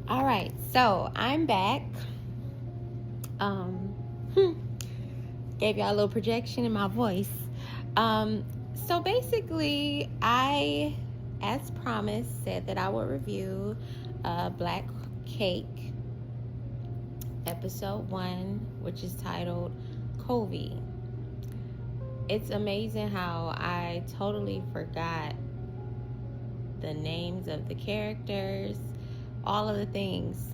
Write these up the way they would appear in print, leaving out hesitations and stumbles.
All right, so I'm back. Um, Gave y'all a little projection in my voice. So basically, I, as promised, said that I would review Black Cake episode 1, which is titled Covey. It's amazing how I totally forgot the names of the characters, all of the things.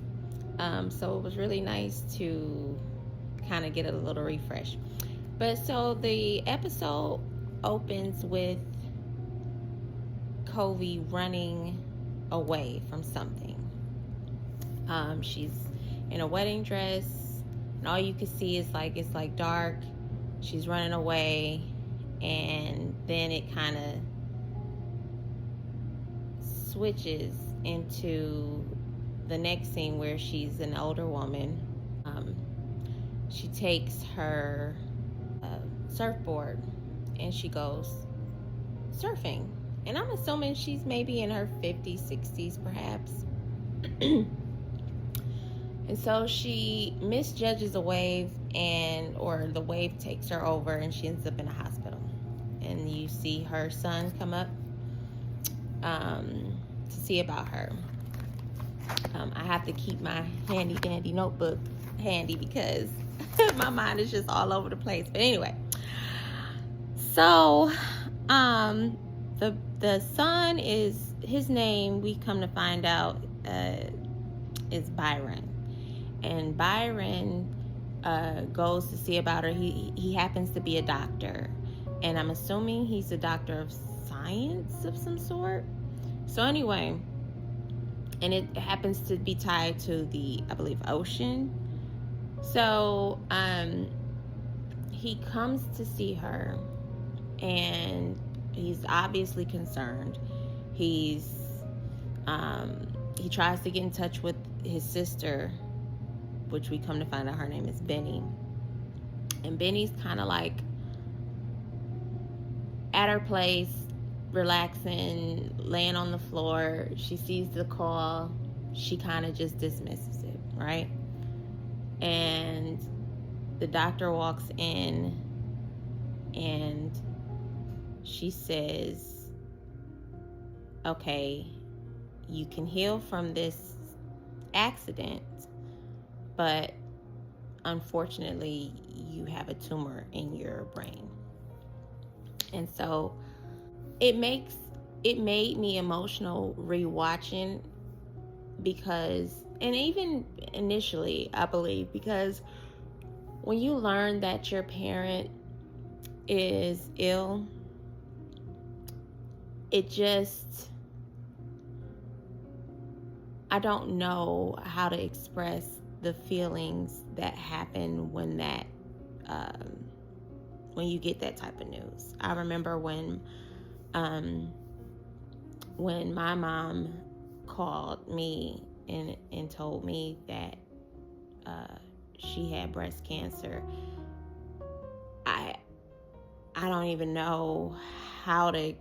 So it was really nice to kind of get a little refresh. But so the episode opens with Covey running away from something. She's in a wedding dress, and all you can see is it's like dark. She's running away, and then it kind of switches into the next scene where she's an older woman. She takes her surfboard and she goes surfing. And I'm assuming she's maybe in her 50s, 60s perhaps. And so she misjudges a wave, or the wave takes her over and she ends up in a hospital. And you see her son come up to see about her. I have to keep my handy dandy notebook handy because my mind is just all over the place. But anyway, so the son is, his name, we come to find out, is Byron. And Byron goes to see about her. He happens to be a doctor, and I'm assuming he's a doctor of science of some sort. So anyway, and it happens to be tied to the, I believe, ocean. So he comes to see her, and he's obviously concerned. He tries to get in touch with his sister, which we come to find out her name is Benny. And Benny's kind of like at her place, relaxing, laying on the floor. She sees the call. She kind of just dismisses it, right? And the doctor walks in and she says, okay, you can heal from this accident, but unfortunately you have a tumor in your brain. And so it made me emotional rewatching, because, and even initially, I believe, because when you learn that your parent is ill, it just, I don't know how to express the feelings that happen when you get that type of news. I remember when my mom called me and told me that she had breast cancer. I don't even know how to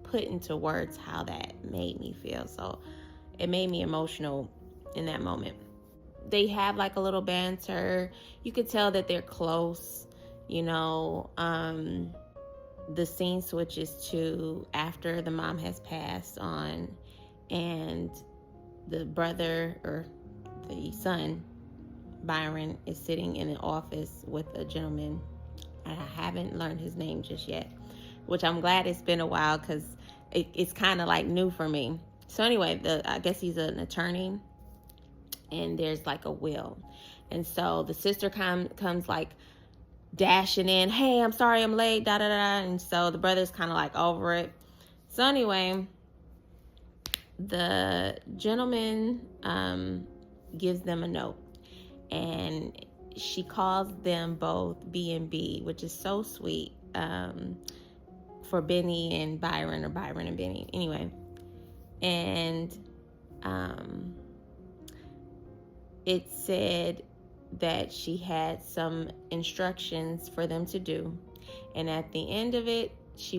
put into words how that made me feel. So it made me emotional in that moment. They have like a little banter. You could tell that they're close, you know. The scene switches to after the mom has passed on, and the brother, or the son, Byron, is sitting in an office with a gentleman. I haven't learned his name just yet, which I'm glad it's been a while, because it's kind of like new for me. So anyway, I guess he's an attorney, and there's like a will. And so the sister comes like dashing in, hey, I'm sorry I'm late, da da da. And so the brother's kind of like over it. So anyway, the gentleman gives them a note, and she calls them both B&B, which is so sweet, for Benny and Byron, or Byron and Benny. Anyway, and it said that she had some instructions for them to do, and at the end of it, she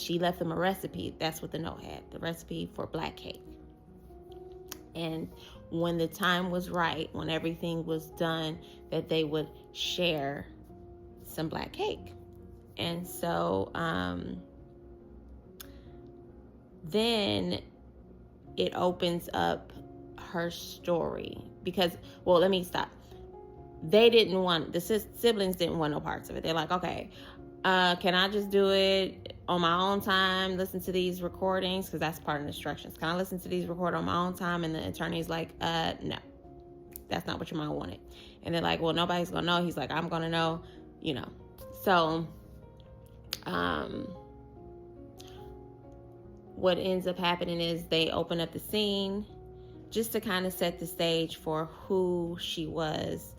she left them a recipe. That's what the note had, the recipe for black cake. And when the time was right, when everything was done, that they would share some black cake. And so then it opens up her story. Because, well, let me stop. The siblings didn't want no parts of it. They're like, okay, can I just do it on my own time, listen to these recordings? Because that's part of the instructions. Can I listen to these recorded on my own time? And the attorney's like, no, that's not what your mom wanted. And they're like, well, nobody's going to know. He's like, I'm going to know, you know. So, what ends up happening is they open up the scene just to kind of set the stage for who she was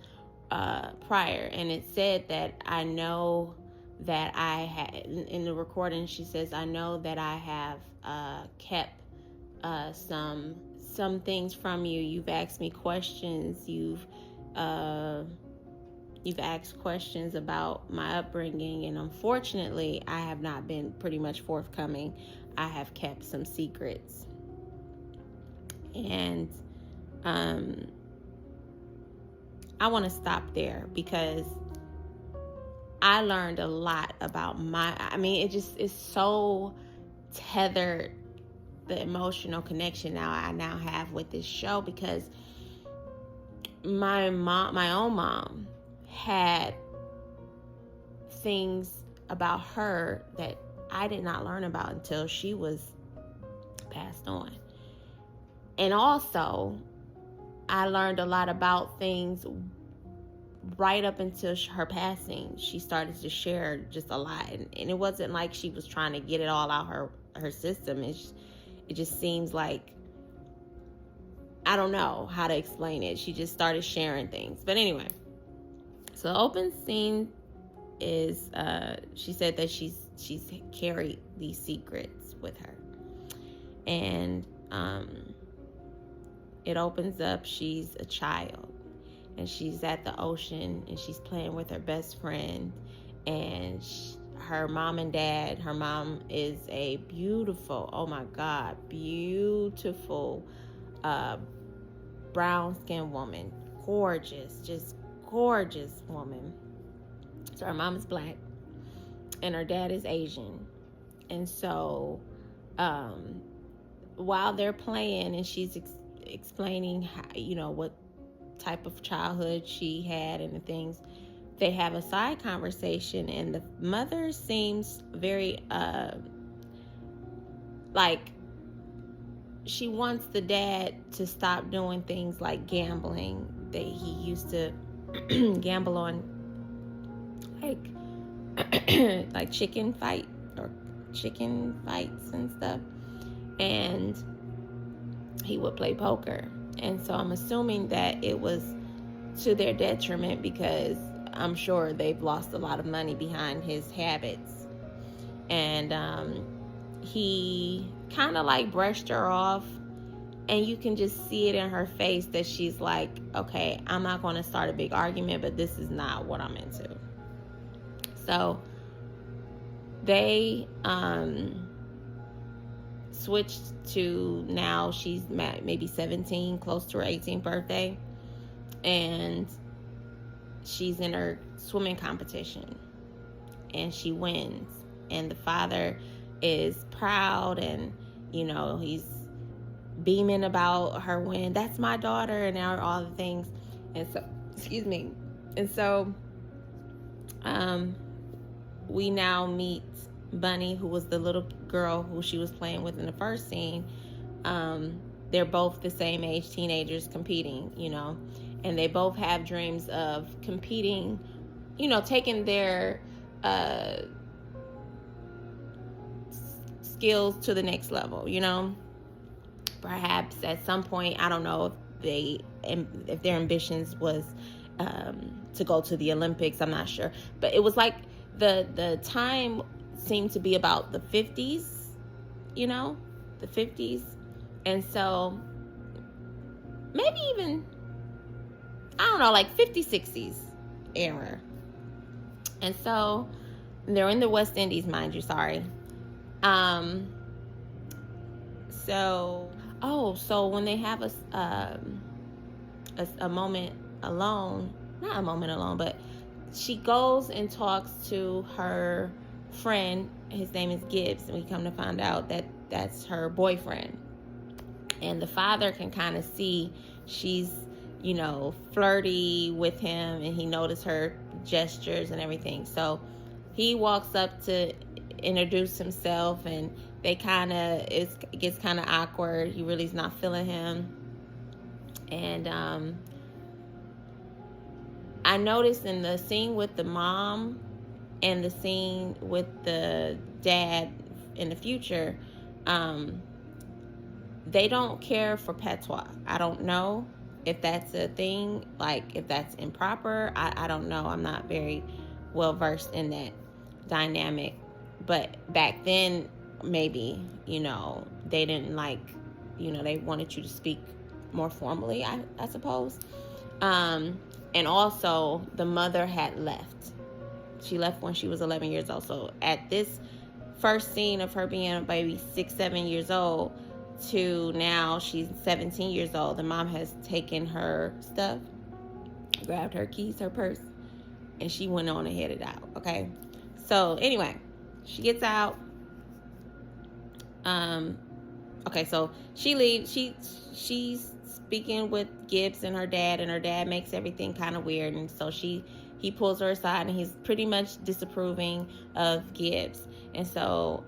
prior. And it said that I know that I had, in the recording, she says, I know that I have kept some things from you. You've asked me questions. You've asked questions about my upbringing, and unfortunately, I have not been pretty much forthcoming. I have kept some secrets. And I want to stop there because I learned a lot about it just is so tethered, the emotional connection I now have with this show, because my own mom had things about her that I did not learn about until she was passed on. And also, I learned a lot about things right up until her passing. She started to share just a lot. And it wasn't like she was trying to get it all out her system. It just seems like, I don't know how to explain it. She just started sharing things. But anyway, so the open scene is, she said that she's carried these secrets with her. And it opens up, she's a child. And she's at the ocean, and she's playing with her best friend. And her mom and dad, her mom is a beautiful, oh my God, beautiful brown-skinned woman. Gorgeous, just gorgeous woman. So her mom is black, and her dad is Asian. And so while they're playing, and she's explaining how, what type of childhood she had and the things, they have a side conversation, and the mother seems very like she wants the dad to stop doing things like gambling. He used to gamble on like chicken fights and stuff, and he would play poker. And so I'm assuming that it was to their detriment, because I'm sure they've lost a lot of money behind his habits. And he kind of like brushed her off, and you can just see it in her face that she's like, okay, I'm not going to start a big argument, but this is not what I'm into. So they switched to, now she's maybe 17, close to her 18th birthday, and she's in her swimming competition, and she wins, and the father is proud, and he's beaming about her win. That's my daughter, and all the things. And so, excuse me. And so we now meet Bunny, who was the little girl who she was playing with in the first scene. They're both the same age, teenagers competing, and they both have dreams of competing, taking their skills to the next level, perhaps at some point. I don't know if their ambitions was to go to the Olympics. I'm not sure, but it was like the time seemed to be about the 50s, the 50s. And so maybe even, I don't know, like 50s, 60s era. And so they're in the West Indies, mind you, sorry. Um, so when they have a moment alone, not a moment alone, but she goes and talks to her friend. His name is Gibbs, and we come to find out that that's her boyfriend. And the father can kind of see she's, flirty with him, and he noticed her gestures and everything. So he walks up to introduce himself, and it gets kind of awkward. He really is not feeling him. And I noticed in the scene with the mom and the scene with the dad in the future, they don't care for patois. I don't know if that's a thing, like if that's improper. I don't know. I'm not very well versed in that dynamic. But back then, maybe, they didn't they wanted you to speak more formally, I suppose. And also, the mother had left. She left when she was 11 years old. So at this first scene of her being maybe 6, 7 years old to now she's 17 years old, the mom has taken her stuff, grabbed her keys, her purse, and she went on and headed out. Okay. So anyway, she gets out. Okay, so she leaves. She's speaking with Gibbs and her dad makes everything kind of weird, and so he pulls her aside, and he's pretty much disapproving of Gibbs. And so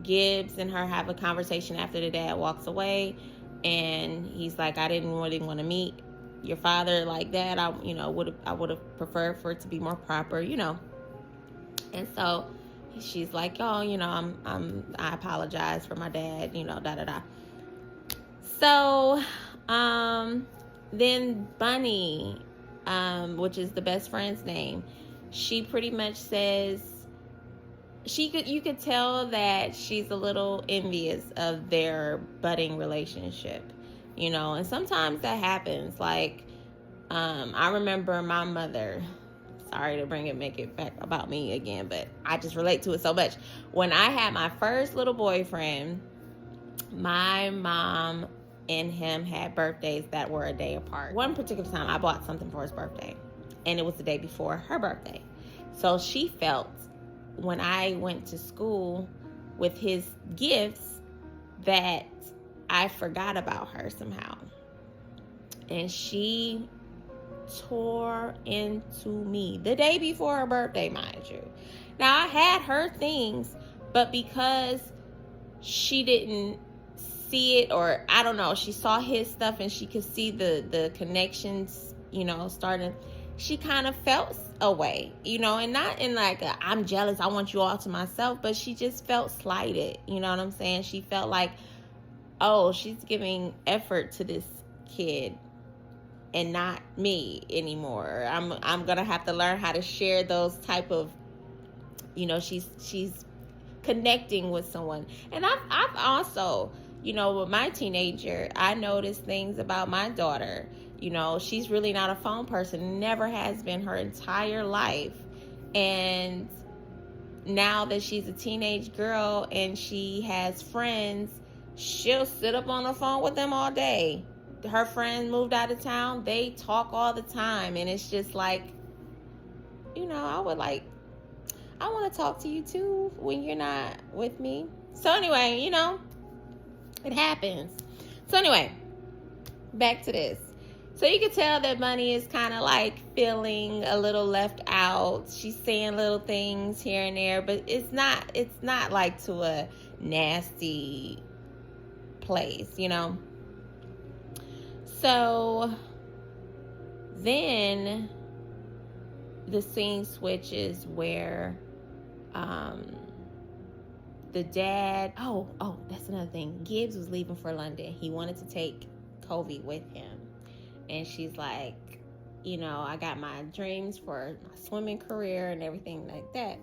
Gibbs and her have a conversation after the dad walks away, and he's like, I didn't really want to meet your father like that. I would have preferred for it to be more proper, And so she's like, oh, I apologize for my dad, da da da. So then Bunny, which is the best friend's name, she pretty much says you could tell that she's a little envious of their budding relationship, and sometimes that happens. Like, I remember my mother, sorry to make it back about me again, but I just relate to it so much. When I had my first little boyfriend, my mom and him had birthdays that were a day apart. One particular time I bought something for his birthday, and it was the day before her birthday. So she felt when I went to school with his gifts that I forgot about her somehow. And she tore into me the day before her birthday, mind you. Now, I had her things, but because she didn't see it, or I don't know, she saw his stuff and she could see the connections, starting, she kind of felt away, and not in like I'm jealous, I want you all to myself, but she just felt slighted, you know what I'm saying? She felt like, oh, she's giving effort to this kid and not me anymore. I'm gonna have to learn how to share those type of, she's connecting with someone. And I've also, with my teenager, I noticed things about my daughter. She's really not a phone person, never has been her entire life. And now that she's a teenage girl and she has friends, she'll sit up on the phone with them all day. Her friend moved out of town, they talk all the time, and it's just like, I want to talk to you too when you're not with me. So anyway, it happens. So anyway, back to this. So you can tell that Bunny is kind of like feeling a little left out. She's saying little things here and there, but it's not like to a nasty place, So then the scene switches where the dad, that's another thing. Gibbs was leaving for London. He wanted to take Covey with him. And she's like, I got my dreams for my swimming career and everything like that.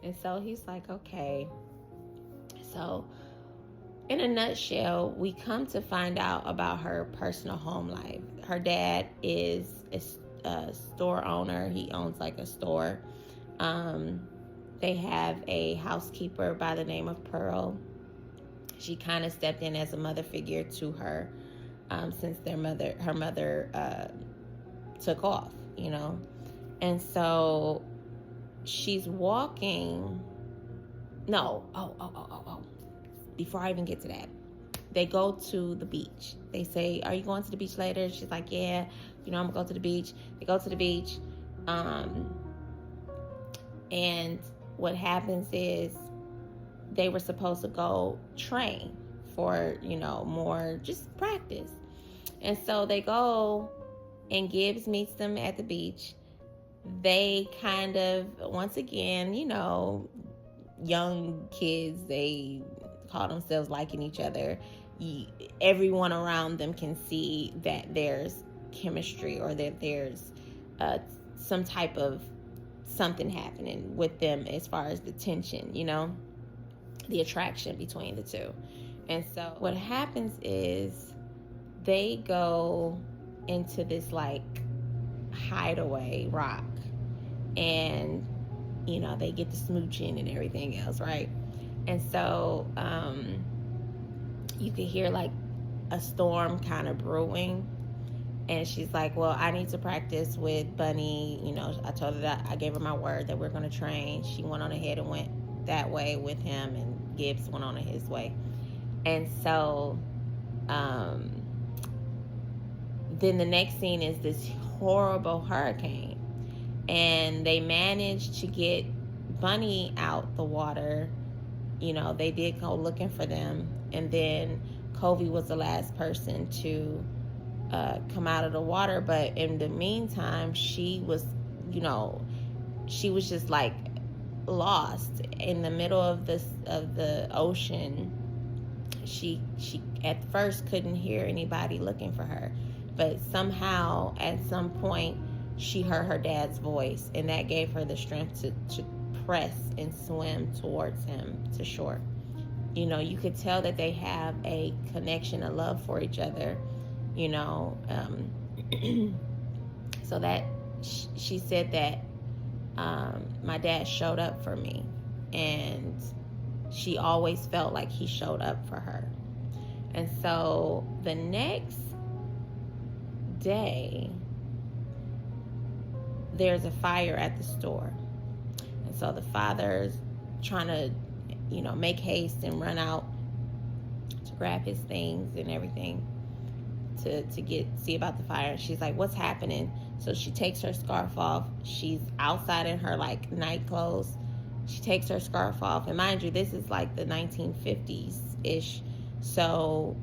And so he's like, okay. So in a nutshell, we come to find out about her personal home life. Her dad is a store owner. He owns like a store. They have a housekeeper by the name of Pearl. She kind of stepped in as a mother figure to her, since her mother took off, and so she's walking. No, before I even get to that, they go to the beach. They say, "Are you going to the beach later?" She's like, "Yeah, I'm gonna go to the beach." They go to the beach, and what happens is they were supposed to go train for, more just practice. And so they go, and Gibbs meets them at the beach. They kind of, once again, young kids, they call themselves liking each other. Everyone around them can see that there's chemistry, or that there's some type of something happening with them as far as the tension, the attraction between the two. And so what happens is they go into this like hideaway rock, and they get the smooching and everything else, right? And so you could hear like a storm kind of brewing, and she's like, "Well, I need to practice with Bunny." I told her that I gave her my word that we're going to train. She went on ahead and went that way with him, and Gibbs went on his way. And so then the next scene is this horrible hurricane, and they managed to get Bunny out the water. They did go looking for them, and then Covey was the last person to come out of the water. But in the meantime, she was just like lost in the middle of the ocean. She at first couldn't hear anybody looking for her, but somehow at some point she heard her dad's voice, and that gave her the strength to press and swim towards him to shore. You could tell that they have a connection, a love for each other. So that she said that my dad showed up for me, and she always felt like he showed up for her. And so the next day, there's a fire at the store, and so the father's trying to make haste and run out to grab his things and everything to see about the fire. She's like, "What's happening?" So she takes her scarf off. She's outside in her like night clothes. She takes her scarf off, and mind you, this is like the 1950s ish. So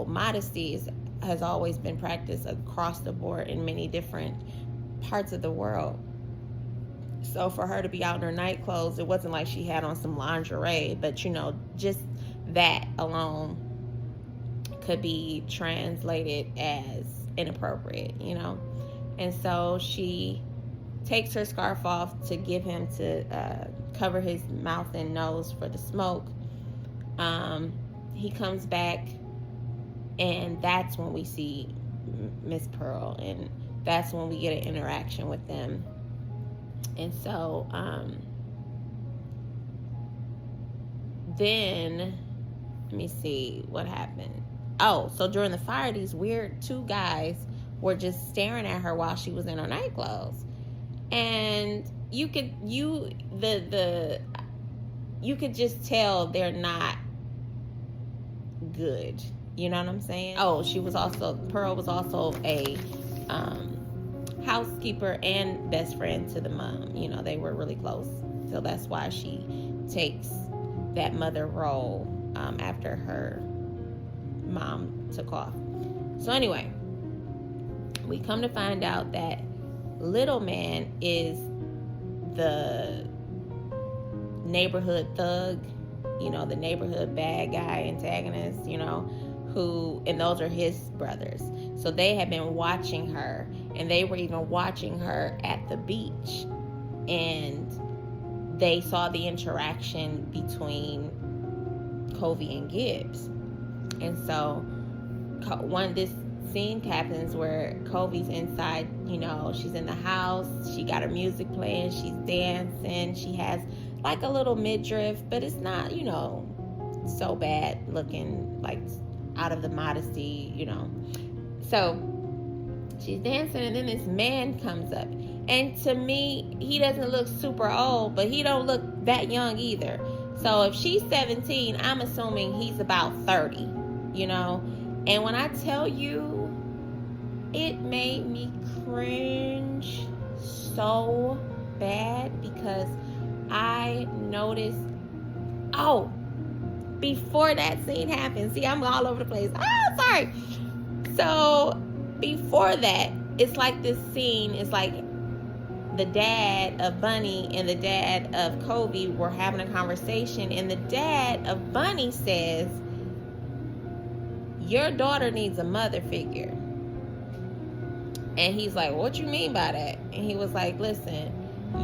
modesty has always been practiced across the board in many different parts of the world. So for her to be out in her night clothes, it wasn't like she had on some lingerie, but just that alone could be translated as inappropriate, And so she takes her scarf off to give him to cover his mouth and nose for the smoke. He comes back, and that's when we see Miss Pearl, and that's when we get an interaction with them. And so then let me see what happened. Oh, so during the fire, these weird two guys were just staring at her while she was in her night clothes, and you could just tell they're not good. You know what I'm saying? Oh, Pearl was also a housekeeper and best friend to the mom. They were really close, so that's why she takes that mother role after her mom took off. So anyway, we come to find out that Little Man is the neighborhood thug, the neighborhood bad guy antagonist, and those are his brothers. So they had been watching her, and they were even watching her at the beach, and they saw the interaction between Covey and Gibbs. And so this scene happens where Covey's inside, she's in the house, she got her music playing, she's dancing, she has like a little midriff, but it's not, so bad looking, like out of the modesty. So she's dancing, and then this man comes up. And to me, he doesn't look super old, but he don't look that young either. So if she's 17, I'm assuming he's about 30. And when I tell you, it made me cringe so bad, because I noticed, before that scene happened, see, I'm all over the place. Sorry. So before that, it's like this scene is like the dad of Bunny and the dad of Kobe were having a conversation, and the dad of Bunny says, your daughter needs a mother figure. And he's like, what you mean by that? And he was like, listen,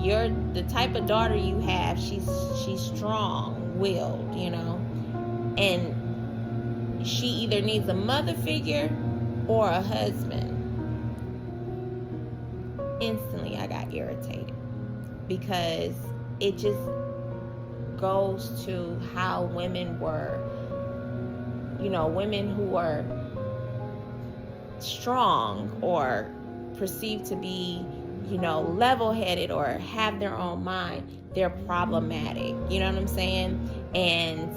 you're the type of daughter you have, she's strong-willed, and she either needs a mother figure or a husband. Instantly I got irritated, because it just goes to how women were, women who are strong or perceived to be, level-headed or have their own mind, they're problematic. You know what I'm saying? And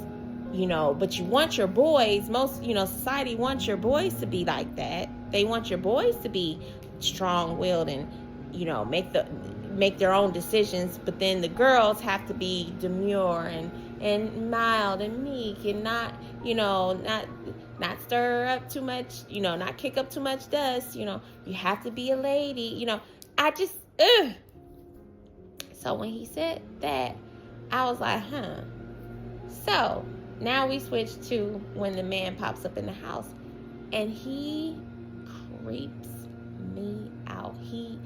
but you want your boys, most society wants your boys to be like that. They want your boys to be strong-willed and make their own decisions, but then the girls have to be demure and mild and meek, and not stir up too much, not kick up too much dust. You have to be a lady. I just So when he said that, I was like, So now we switch to when the man pops up in the house, and he creeps me out. He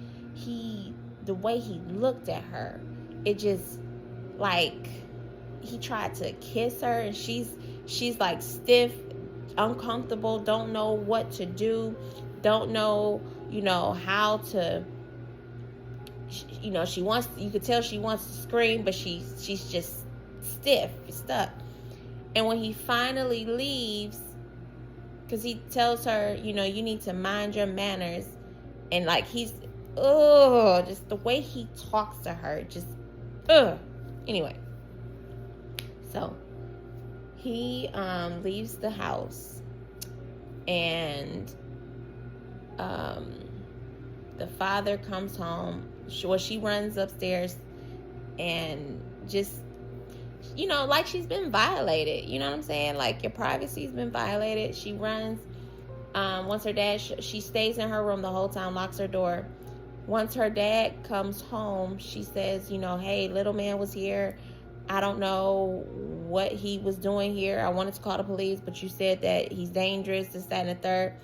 the way he looked at her, it just, like, he tried to kiss her, and she's like stiff, uncomfortable, don't know what to do, don't know, how to, she wants, you could tell she wants to scream, but she's just stiff, stuck. And when he finally leaves, because he tells her, you need to mind your manners, and like he's, just the way he talks to her, just, anyway. So he leaves the house, and the father comes home. She runs upstairs, and just, like she's been violated. You know what I'm saying? Like, your privacy's been violated. She runs. Once her dad, she stays in her room the whole time, locks her door. Once her dad comes home, she says, hey, little man was here. I don't know what he was doing here. I wanted to call the police, but you said that he's dangerous, this, that, and the third.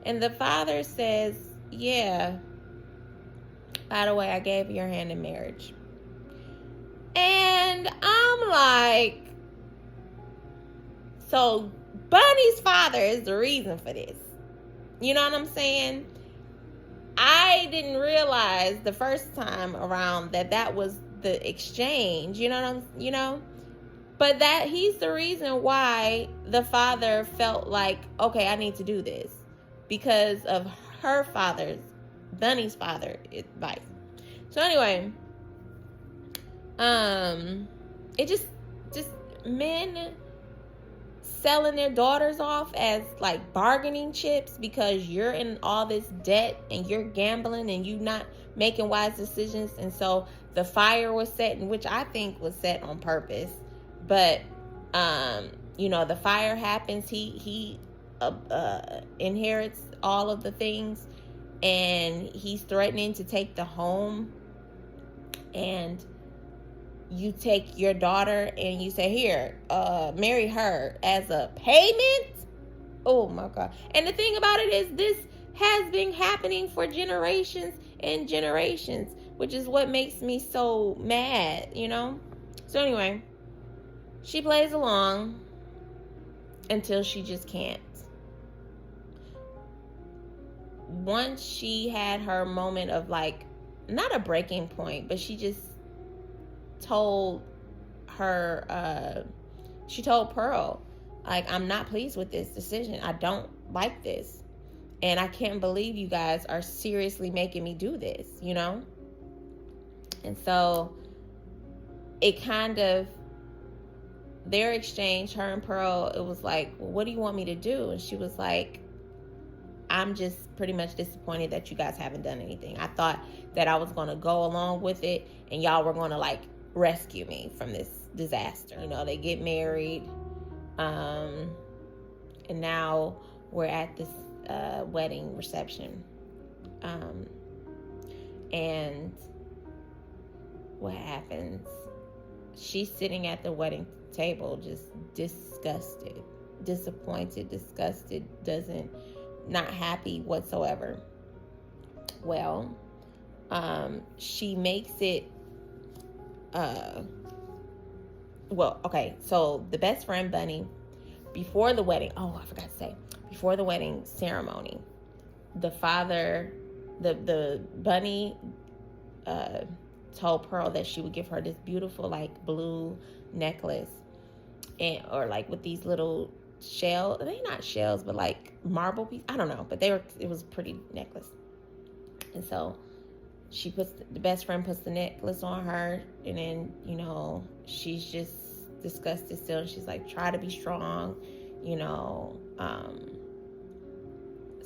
And the father says, yeah, by the way, I gave your hand in marriage. And I'm like, so Bunny's father is the reason for this. You know what I'm saying? I didn't realize the first time around that was the exchange. But that he's the reason why the father felt like, okay, I need to do this, because of her father's, Bunny's father, advice. So anyway, it just men selling their daughters off as like bargaining chips because you're in all this debt and you're gambling and you not making wise decisions. And so the fire was set, in which I think was set on purpose. But the fire happens. He inherits all of the things, and he's threatening to take the home. And you take your daughter and you say, here, marry her as a payment. Oh my God. And the thing about it is, this has been happening for generations and generations, which is what makes me so mad, So anyway, she plays along until she just can't. Once she had her moment of, like, not a breaking point, but she just told she told Pearl, like, I'm not pleased with this decision. I don't like this. And I can't believe you guys are seriously making me do this, you know? And so it kind of, their exchange, her and Pearl, it was like, well, what do you want me to do? And she was like, I'm just pretty much disappointed that you guys haven't done anything. I thought that I was going to go along with it and y'all were going to like rescue me from this disaster. You know, they get married. And now we're at this wedding reception. And what happens? She's sitting at the wedding table just disgusted, disappointed, disgusted, not happy whatsoever. Well, she makes it, so the best friend Bunny, before the wedding, I forgot to say, before the wedding ceremony, the father, the Bunny, told Pearl that she would give her this beautiful like blue necklace, or like with these little shells. They're not shells, but like marble pieces. I don't know, but it was a pretty necklace. And so the best friend puts the necklace on her, and then, you know, she's just disgusted still. And she's like, try to be strong, you know.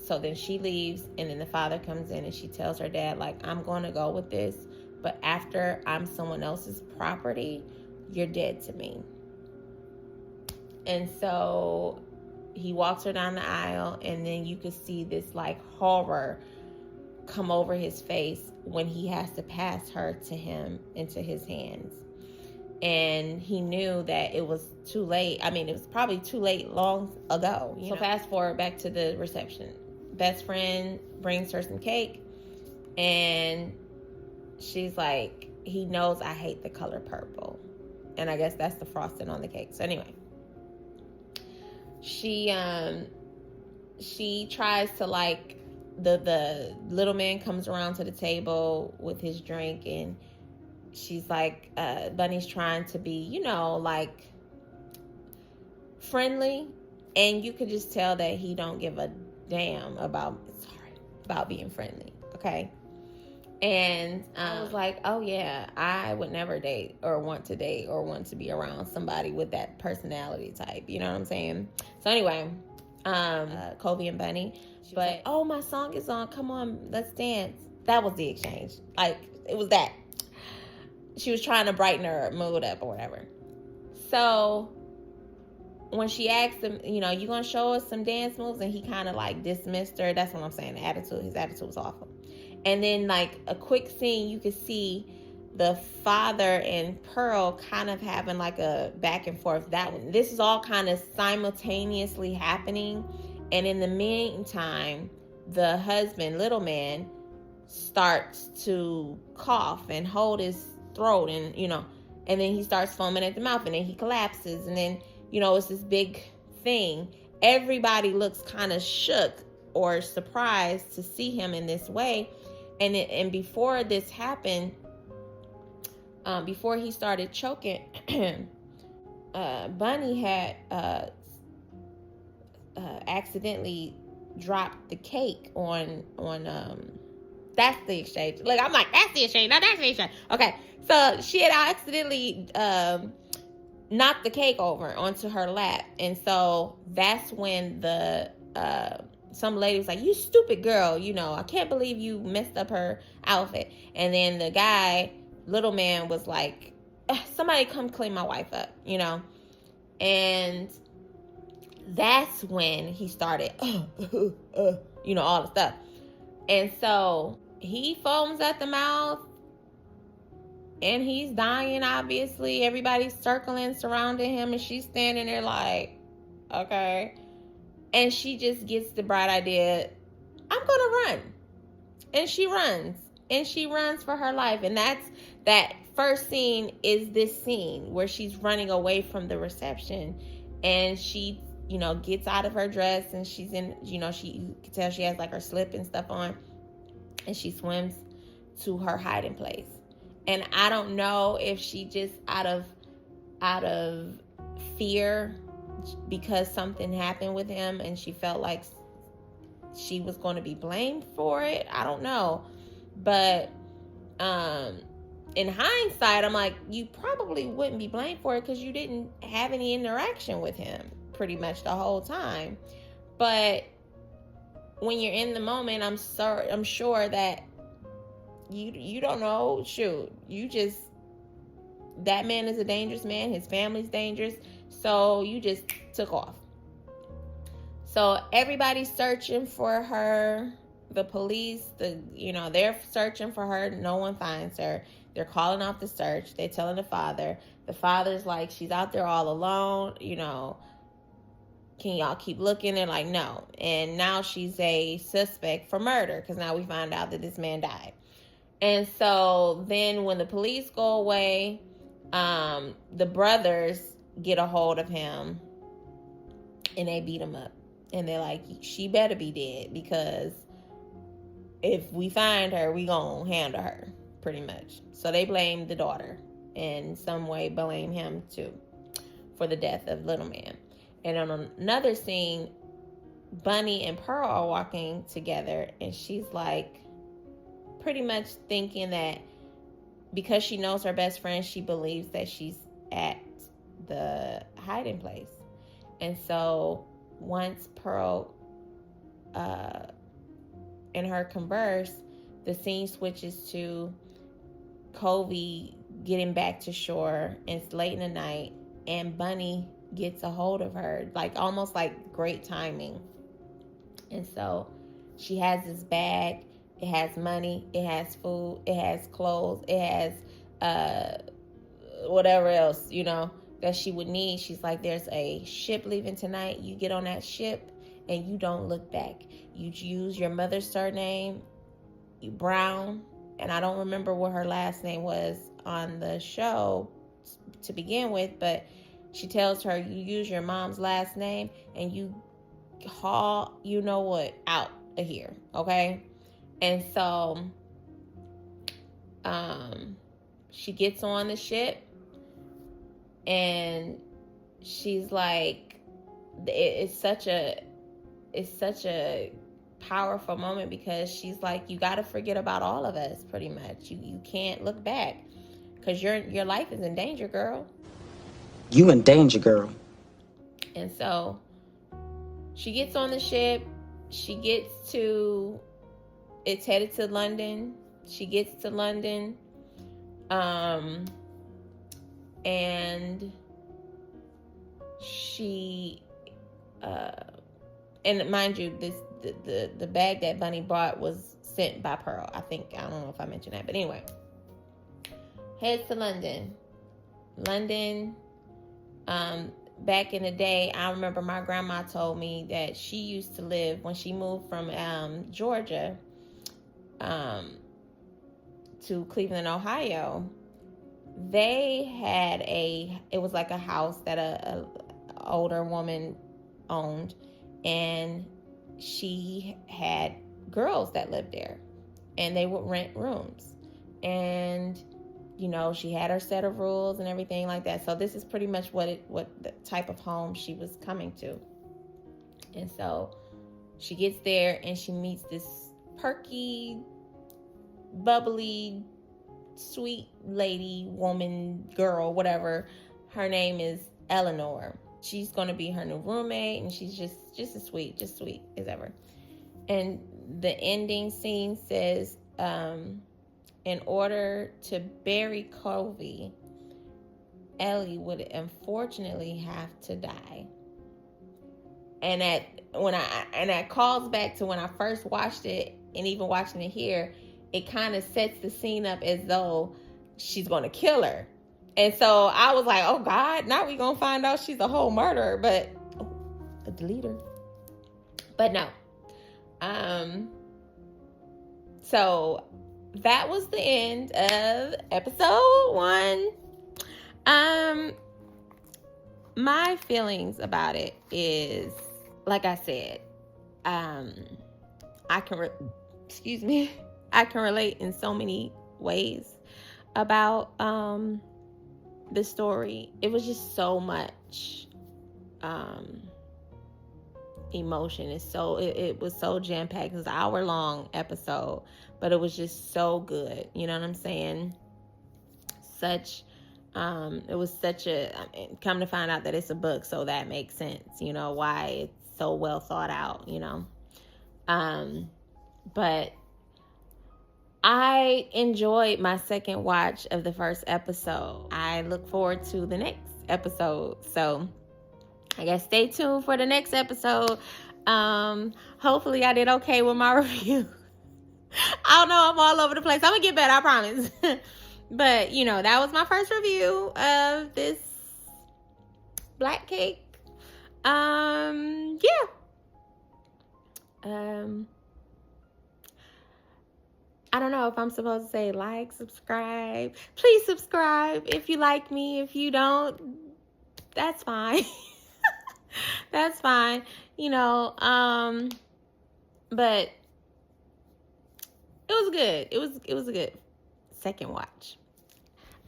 So then she leaves, and then the father comes in and she tells her dad, like, I'm going to go with this, but after I'm someone else's property, you're dead to me. And so he walks her down the aisle, and then you could see this like horror come over his face when he has to pass her to him into his hands. And he knew that it was too late. I mean, it was probably too late long ago. So fast forward back to the reception. Best friend brings her some cake, and she's like, he knows I hate the color purple. And I guess that's the frosting on the cake. So anyway, she tries to like, the little man comes around to the table with his drink, and she's like, Bunny's trying to be, you know, like friendly, and you could just tell that he don't give a damn about being friendly. Okay. And I was like, oh yeah, I would never date or want to be around somebody with that personality type. You know what I'm saying? So anyway, Kobe and Bunny. But like, oh, my song is on. Come on, let's dance. That was the exchange. Like, it was that. She was trying to brighten her mood up or whatever. So when she asked him, you know, you gonna show us some dance moves? And he kind of like dismissed her. That's what I'm saying. His attitude was awful. And then like a quick scene, you could see the father and Pearl kind of having like a back and forth. This is all kind of simultaneously happening. And in the meantime, the husband, little man, starts to cough and hold his throat, and, you know, and then he starts foaming at the mouth, and then he collapses, and then, you know, it's this big thing. Everybody looks kind of shook or surprised to see him in this way. And before this happened, before he started choking, Bunny had accidentally dropped the cake on that's the exchange. Look, I'm like, that's the exchange. No, that's the exchange. Okay, so she had accidentally knocked the cake over onto her lap, and so that's when the some lady was like, you stupid girl, you know, I can't believe you messed up her outfit. And then the guy, little man, was like, somebody come clean my wife up, you know. And that's when he started, you know, all the stuff. And so he foams at the mouth, and he's dying, obviously. Everybody's circling, surrounding him, and she's standing there like, okay. And she just gets the bright idea, I'm going to run. And she runs. And she runs for her life. And that first scene is this scene where she's running away from the reception. And she, you know, gets out of her dress, and she's in, you know, you can tell she has like her slip and stuff on. And she swims to her hiding place. And I don't know if she just out of out of fear because something happened with him and she felt like she was going to be blamed for it. I don't know. But in hindsight, I'm like, you probably wouldn't be blamed for it because you didn't have any interaction with him pretty much the whole time. But when you're in the moment, I'm sure that you don't know. Shoot, you just, that man is a dangerous man. His family's dangerous. So you just took off. So everybody's searching for her. The police, they're searching for her. No one finds her. They're calling off the search. They're telling the father. The father's like, she's out there all alone. Can y'all keep looking? They're like, no. And now she's a suspect for murder because now we find out that this man died. And so then when the police go away, the brothers get a hold of him and they beat him up. And they're like, she better be dead because if we find her, we gonna handle her, pretty much. So they blame the daughter. In some way, blame him too for the death of little man. And on another scene, Bunny and Pearl are walking together. And she's like, pretty much thinking that because she knows her best friend, she believes that she's at the hiding place. And so once Pearl and her converse, the scene switches to Covey getting back to shore. It's late in the night and Bunny gets a hold of her, like almost like great timing. And so she has this bag. It has money, it has food, it has clothes, it has whatever else, that she would need. She's like, there's a ship leaving tonight. You get on that ship and you don't look back. You use your mother's surname, Brown, and I don't remember what her last name was on the show to begin with, but she tells her, you use your mom's last name and you haul, out of here, okay? And so she gets on the ship and she's like, it's such a powerful moment because she's like, you got to forget about all of us, pretty much. You can't look back because your life is in danger, girl. You in danger, girl. And so she gets on the ship. She gets to, it's headed to London. She gets to London. And she, and mind you, the bag that Bunny brought was sent by Pearl. I don't know if I mentioned that, but anyway, heads to London. Back in the day, I remember my grandma told me that she used to live, when she moved from Georgia to Cleveland, Ohio, they had it was like a house that a older woman owned, and she had girls that lived there, and they would rent rooms, and she had her set of rules and everything like that. So this is pretty much what the type of home she was coming to. And so she gets there and she meets this perky, bubbly, sweet lady, woman, girl, whatever. Her name is Eleanor. She's going to be her new roommate, and she's just as sweet as ever. And the ending scene says, in order to bury Covey, Ellie would unfortunately have to die. And that calls back to when I first watched it, and even watching it here, it kind of sets the scene up as though she's going to kill her. And so I was like, oh God, now we're going to find out she's a whole murderer, but a deleter. But no. So that was the end of episode 1. My feelings about it is, like I said, I can relate in so many ways about the story, it was just so much emotion. It was so jam-packed. It was an hour-long episode, but it was just so good. You know what I'm saying? It was such come to find out that it's a book, so that makes sense, why it's so well thought out, but I enjoyed my second watch of the first episode. I look forward to the next episode, so I guess stay tuned for the next episode. Hopefully I did okay with my review. I don't know, I'm all over the place. I'm gonna get better, I promise. But, that was my first review of this black cake. Yeah. I don't know if I'm supposed to say like, subscribe. Please subscribe if you like me. If you don't, that's fine. That's fine. But it was good. It was a good second watch.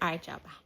All right, y'all. Bye.